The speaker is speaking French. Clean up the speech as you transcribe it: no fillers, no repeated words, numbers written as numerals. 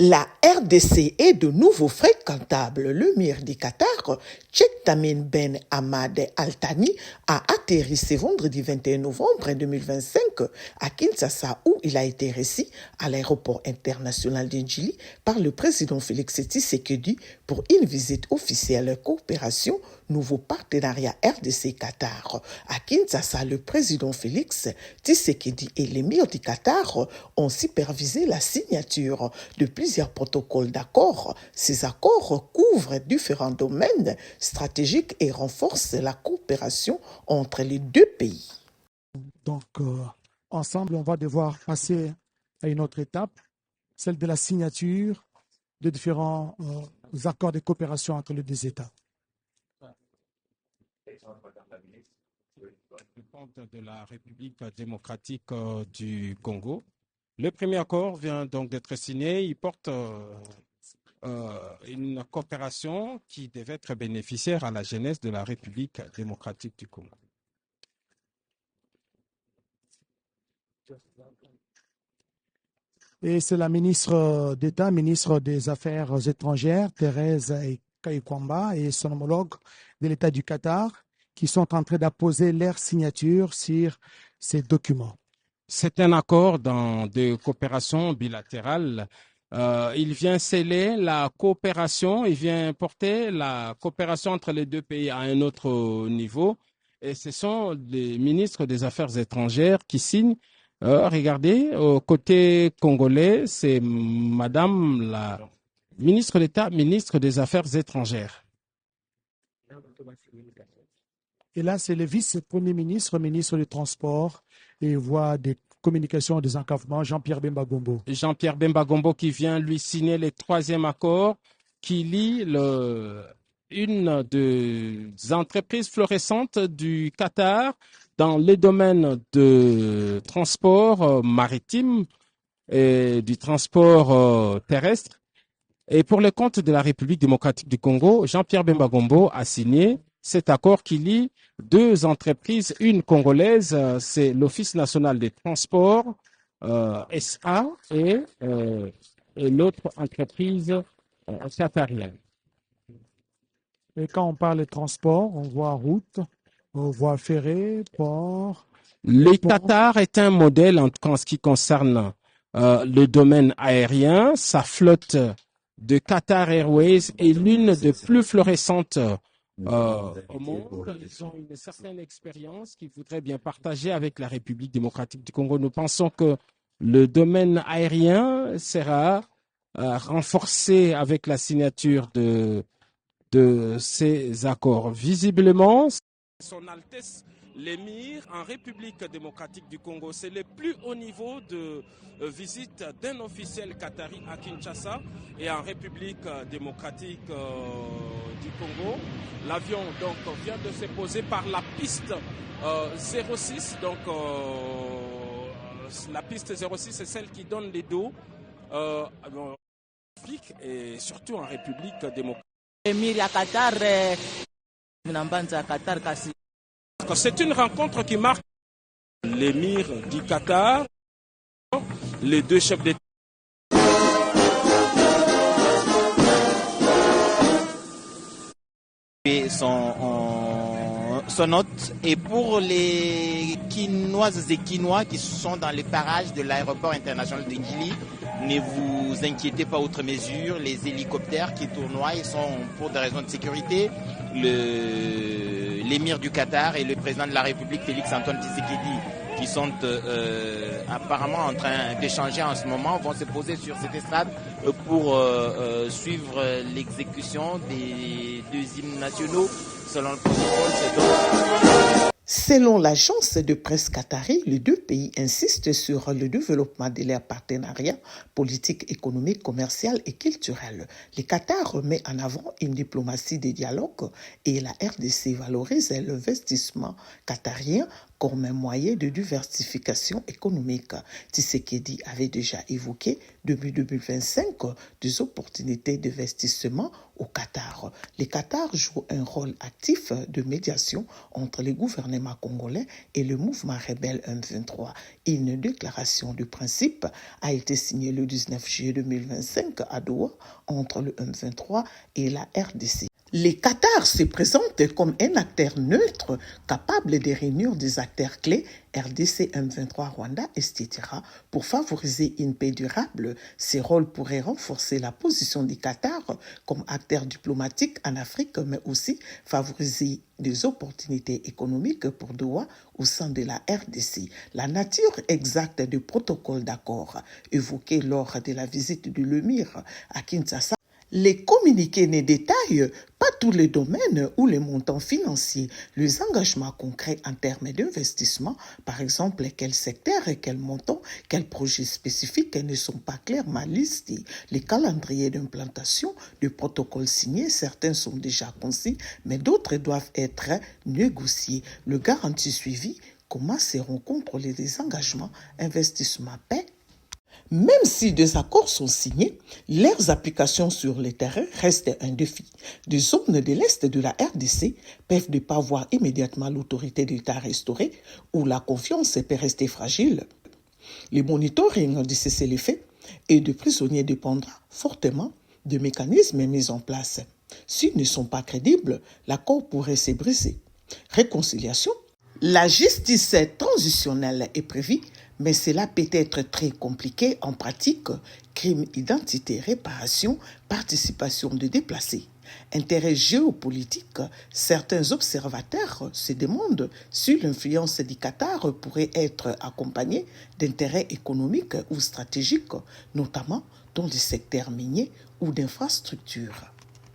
La RDC est de nouveau fréquentable. Le Mir du Qatar, Sheikh Tamim Ben Hamad Al Thani, a atterri ce vendredi 21 novembre 2025 à Kinshasa, où il a été reçu à l'aéroport international d'Indjili par le président Félix Tshisekedi pour une visite officielle coopération nouveau partenariat RDC-Qatar. À Kinshasa, le président Félix Tshisekedi et l'émir du Qatar ont supervisé la signature de plusieurs protocoles d'accord. Ces accords couvrent différents domaines stratégiques et renforcent la coopération entre les deux pays. Donc, ensemble, on va devoir passer à une autre étape, celle de la signature de différents accords de coopération entre les deux États. Le compte de la République démocratique du Congo. Le premier accord vient donc d'être signé. Il porte une coopération qui devait être bénéficiaire à la jeunesse de la République démocratique du Congo. Et c'est la ministre d'État, ministre des Affaires étrangères, Thérèse Kayikwamba, et son homologue de l'État du Qatar, qui sont en train d'apposer leur signature sur ces documents. C'est un accord de coopération bilatérale. Il vient sceller la coopération, il vient porter la coopération entre les deux pays à un autre niveau. Et ce sont les ministres des Affaires étrangères qui signent. Regardez, au côté congolais, c'est Madame la ministre d'État, ministre des Affaires étrangères. Et là, c'est le vice-premier ministre, ministre du Transport et voie des communications et des encadrements, Jean-Pierre Bemba Gombo. Jean-Pierre Bemba Gombo qui vient lui signer le troisième accord qui lie une des entreprises florissantes du Qatar dans les domaines de transport maritime et du transport terrestre. Et pour le compte de la République démocratique du Congo, Jean-Pierre Bemba Gombo a signé cet accord qui lie deux entreprises, une congolaise, c'est l'Office national des transports, SA, et l'autre entreprise qatarienne. Et quand on parle de transport, on voit route, on voit ferré, port. Le Qatar est un modèle en ce qui concerne le domaine aérien. Sa flotte de Qatar Airways est l'une des plus florissantes au monde. Ils ont une certaine expérience qu'ils voudraient bien partager avec la République démocratique du Congo. Nous pensons que le domaine aérien sera renforcé avec la signature de ces accords. Visiblement, Son Altesse l'émir en République démocratique du Congo, c'est le plus haut niveau de visite d'un officiel qatari à Kinshasa et en République démocratique du Congo. L'avion donc vient de se poser par la piste 06. Donc la piste 06 c'est celle qui donne les dos et surtout en République démocratique. C'est une rencontre qui marque l'émir du Qatar, les deux chefs d'État. Son hôte, et pour les Quinoises et Quinois qui sont dans les parages de l'aéroport international d'Indjili, ne vous inquiétez pas outre mesure, les hélicoptères qui tournoient, ils sont pour des raisons de sécurité. L'émir du Qatar et le président de la République, Félix Antoine Tshisekedi, qui sont apparemment en train d'échanger en ce moment, vont se poser sur cette estrade pour suivre l'exécution des deux hymnes nationaux selon le protocole. Selon l'agence de presse qatari, les deux pays insistent sur le développement de leurs partenariats politiques, économiques, commerciaux et culturels. Le Qatar met en avant une diplomatie de dialogue et la RDC valorise l'investissement qatarien comme un moyen de diversification économique. Tshisekedi avait déjà évoqué depuis 2025 des opportunités d'investissement au Qatar. Le Qatar joue un rôle actif de médiation entre les gouvernements gouvernement congolais et le mouvement rebelle M23. Une déclaration de principe a été signée le 19 juillet 2025 à Doha entre le M23 et la RDC. Le Qatar se présente comme un acteur neutre capable de réunir des acteurs clés RDC, M23, Rwanda, etc. pour favoriser une paix durable. Ces rôles pourraient renforcer la position du Qatar comme acteur diplomatique en Afrique, mais aussi favoriser des opportunités économiques pour Doha au sein de la RDC. La nature exacte du protocole d'accord évoqué lors de la visite de l'émir à Kinshasa. Les communiqués ne détaillent pas tous les domaines ou les montants financiers, les engagements concrets en termes d'investissement, par exemple quel secteur et quel montant, quels projets spécifiques ne sont pas clairement listés. Les calendriers d'implantation du protocole signé, certains sont déjà concis, mais d'autres doivent être négociés. Le garantie suivi, comment seront contrôlés les engagements, investissements, paix. Même si des accords sont signés, leurs applications sur le terrain restent un défi. Des zones de l'Est de la RDC peuvent ne pas voir immédiatement l'autorité d'État restaurée ou la confiance peut rester fragile. Le monitoring de cessez-le-feu et de prisonniers dépendra fortement des mécanismes mis en place. S'ils ne sont pas crédibles, l'accord pourrait se briser. Réconciliation. La justice transitionnelle est prévue, mais cela peut être très compliqué en pratique. Crime, identité, réparation, participation de déplacés. Intérêt géopolitique, certains observateurs se demandent si l'influence du Qatar pourrait être accompagnée d'intérêts économiques ou stratégiques, notamment dans les secteurs miniers ou d'infrastructures.